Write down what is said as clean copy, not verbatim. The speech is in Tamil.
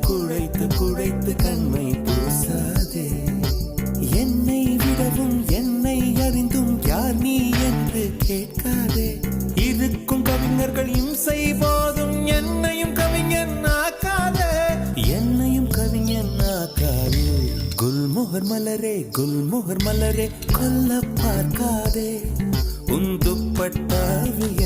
குழைத்து குழைத்து கண்மை பூசாதே. என்னை விடவும் என்னை அறிந்தும் யார் நீ என்று கேட்காதே. இருக்கும் கவிஞர்கள் இம்சை போதும் என்னையும் கவிஞன் ஆக்காதே. என்னையும் கவிஞன் ஆக்காதே. குல்மோகர் மலரே குல்மோகர் மலரே கொல்ல பார்க்காதே. உன் துப்பட்டாவில்